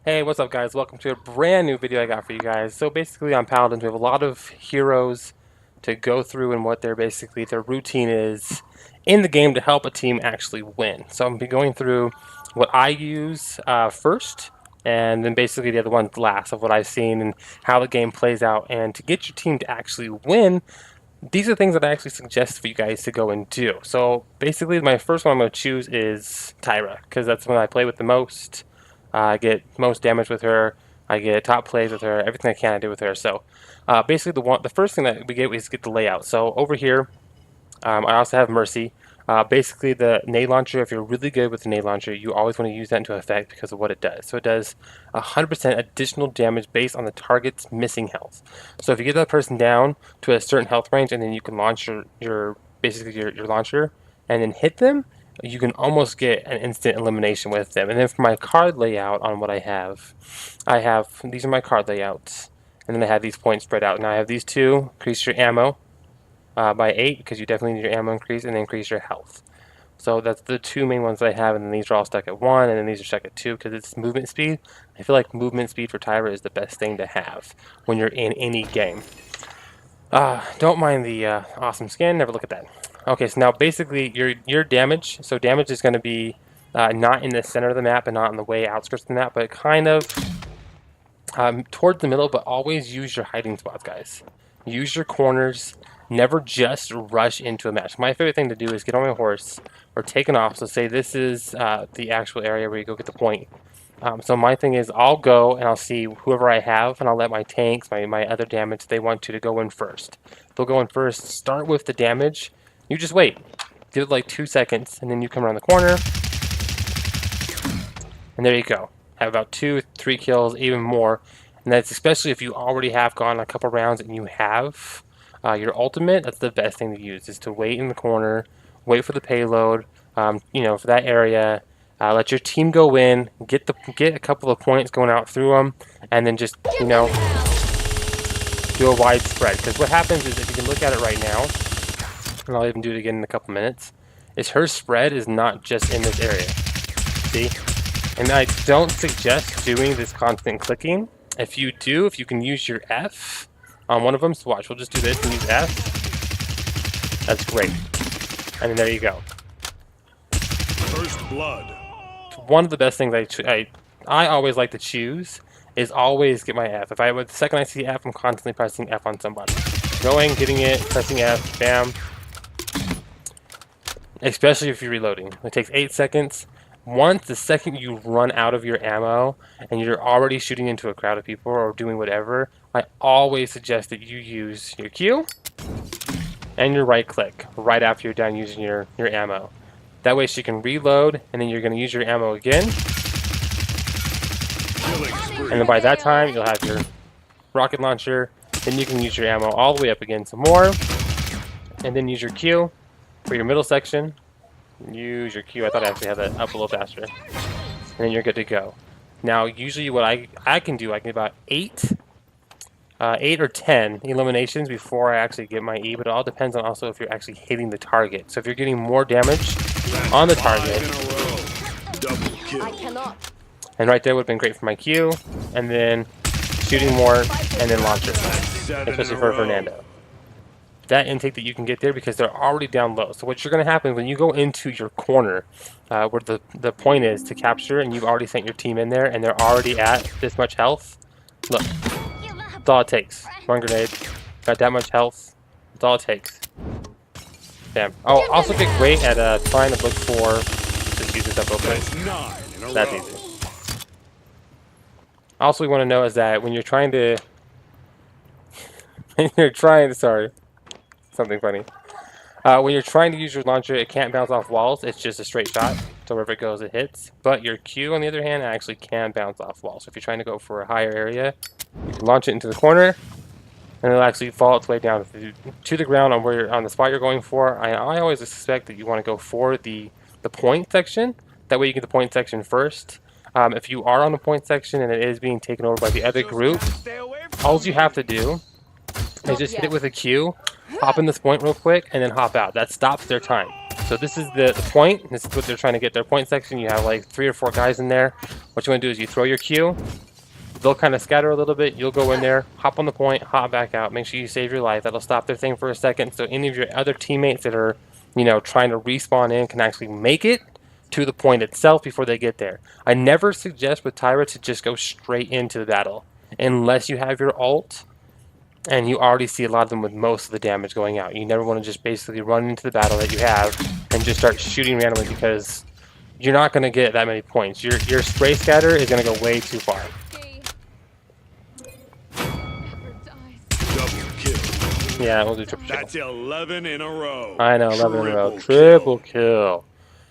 Hey, what's up guys? Welcome to a brand new video I got for you guys. So basically on Paladins we have a lot of heroes to go through and what their routine is in the game to help a team actually win. So I'm going to be going through what I use first and then basically the other ones last of what I've seen and how the game plays out. And to get your team to actually win, these are things that I actually suggest for you guys to go and do. So basically my first one I'm going to choose is Tyra because that's one I play with the most. I get most damage with her. I get top plays with her. Everything I can I do with her. So basically the first thing that we get is get the layout. So over here I also have Mercy. Basically the nade launcher, if you're really good with the nade launcher, you always want to use that into effect because of what it does. So it does 100% additional damage based on the target's missing health. So if you get that person down to a certain health range and then you can launch your launcher and then hit them, you can almost get an instant elimination with them. And then for my card layout on what I have these are my card layouts. And then I have these points spread out. Now I have these two, increase your ammo by 8 because you definitely need your ammo increase and increase your health. So that's the two main ones that I have, and then these are all stuck at 1, and then these are stuck at 2 because it's movement speed. I feel like movement speed for Tyra is the best thing to have when you're in any game. Don't mind the awesome skin, never look at that. Okay, so now basically your damage, so damage is going to be not in the center of the map and not in the way outskirts of the map, but kind of towards the middle, but always use your hiding spots, guys. Use your corners. Never just rush into a match. My favorite thing to do is get on my horse or take an off. So say this is the actual area where you go get the point. So my thing is I'll go and I'll see whoever I have and I'll let my tanks, my other damage, they want to go in first. They'll go in first. Start with the damage. You just wait. Give it like 2 seconds and then you come around the corner. And there you go. Have about 2-3 kills, even more. And that's especially if you already have gone a couple rounds and you have your ultimate. That's the best thing to use, is to wait in the corner, wait for the payload, for that area. Let your team go in, get a couple of points going out through them, and then just do a wide spread. Because what happens is, if you can look at it right now, and I'll even do it again in a couple minutes, is her spread is not just in this area. See? And I don't suggest doing this constant clicking. If you can use your F on one of them, so watch, we'll just do this and use F. That's great. And then there you go. First blood. One of the best things I always like to choose is always get my F. The second I see F, I'm constantly pressing F on somebody. Going, getting it, pressing F, bam. Especially if you're reloading. It takes 8 seconds. Once the second you run out of your ammo and you're already shooting into a crowd of people or doing whatever, I always suggest that you use your Q and your right click right after you're done using your ammo. That way she can reload, and then you're going to use your ammo again. And then by that time, you'll have your rocket launcher. Then you can use your ammo all the way up again some more. And then use your Q for your middle section. Use your Q. I thought I actually had that up a little faster. And then you're good to go. Now, usually what I can do, I can do about 8 or 10 eliminations before I actually get my E, but it all depends on also if you're actually hitting the target. So if you're getting more damage on the target, and right there would have been great for my Q, and then shooting more, and then launcher, especially for Fernando. That intake that you can get there because they're already down low. So what you're going to happen when you go into your corner, where the point is to capture, and you've already sent your team in there, and they're already at this much health. Look, that's all it takes. One grenade, got that much health. That's all it takes. Bam. Oh, also get great at trying to look for. Just use this up real quick. That's easy. Also, we want to know is that when you're trying to, sorry. Something funny. When you're trying to use your launcher, it can't bounce off walls. It's just a straight shot. So wherever it goes, it hits. But your Q, on the other hand, actually can bounce off walls. So if you're trying to go for a higher area, you can launch it into the corner, and it'll actually fall its way down to the ground on the spot you're going for. I always suspect that you want to go for the point section. That way you get the point section first. If you are on the point section and it is being taken over by the other group, all you have to do is just hit it with a Q, hop in this point real quick, and then hop out. That stops their time. So this is the point. This is what they're trying to get their point section. You have like 3 or 4 guys in there. What you want to do is you throw your Q. They'll kind of scatter a little bit. You'll go in there, hop on the point, hop back out. Make sure you save your life. That'll stop their thing for a second. So any of your other teammates that are, you know, trying to respawn in can actually make it to the point itself before they get there. I never suggest with Tyra to just go straight into the battle unless you have your ult and you already see a lot of them with most of the damage going out. You never want to just basically run into the battle that you have and just start shooting randomly because you're not going to get that many points. Your spray scatter is going to go way too far. Double kill. Yeah, we'll do triple kill. That's 11 in a row. I know, 11 in a row. Triple Triple kill.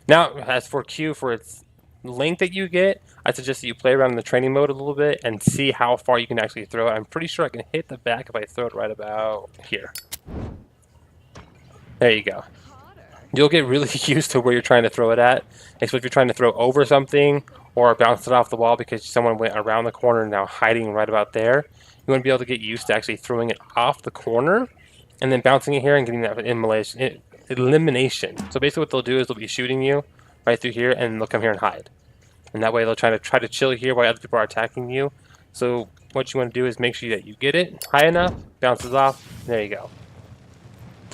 Now, as for Q, for its length that you get, I suggest that you play around in the training mode a little bit and see how far you can actually throw it. I'm pretty sure I can hit the back if I throw it right about here. There you go. You'll get really used to where you're trying to throw it at, especially if you're trying to throw over something or bounce it off the wall because someone went around the corner and now hiding right about there. You want to be able to get used to actually throwing it off the corner and then bouncing it here and getting that elimination. So basically what they'll do is they'll be shooting you right through here and they'll come here and hide. And that way they'll try to chill here while other people are attacking you. So what you want to do is make sure that you get it high enough, bounces off, there you go.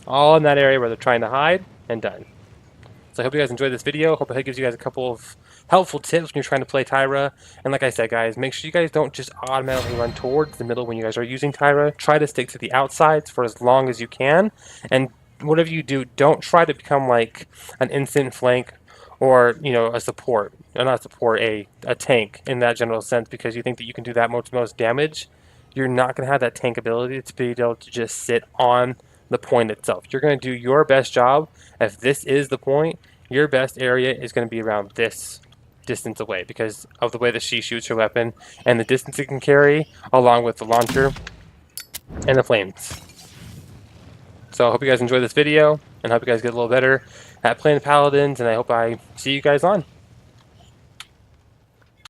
All in that area where they're trying to hide, and done. So I hope you guys enjoyed this video. Hope it gives you guys a couple of helpful tips when you're trying to play Tyra. And like I said, guys, make sure you guys don't just automatically run towards the middle when you guys are using Tyra. Try to stick to the outsides for as long as you can. And whatever you do, don't try to become like an instant flank or, you know, a support. Not support, a tank in that general sense, because you think that you can do that most damage. You're not going to have that tank ability to be able to just sit on the point itself. You're going to do your best job. If this is the point, your best area is going to be around this distance away because of the way that she shoots her weapon and the distance it can carry along with the launcher and the flames. So I hope you guys enjoyed this video and I hope you guys get a little better at playing Paladins, and I hope I see you guys on.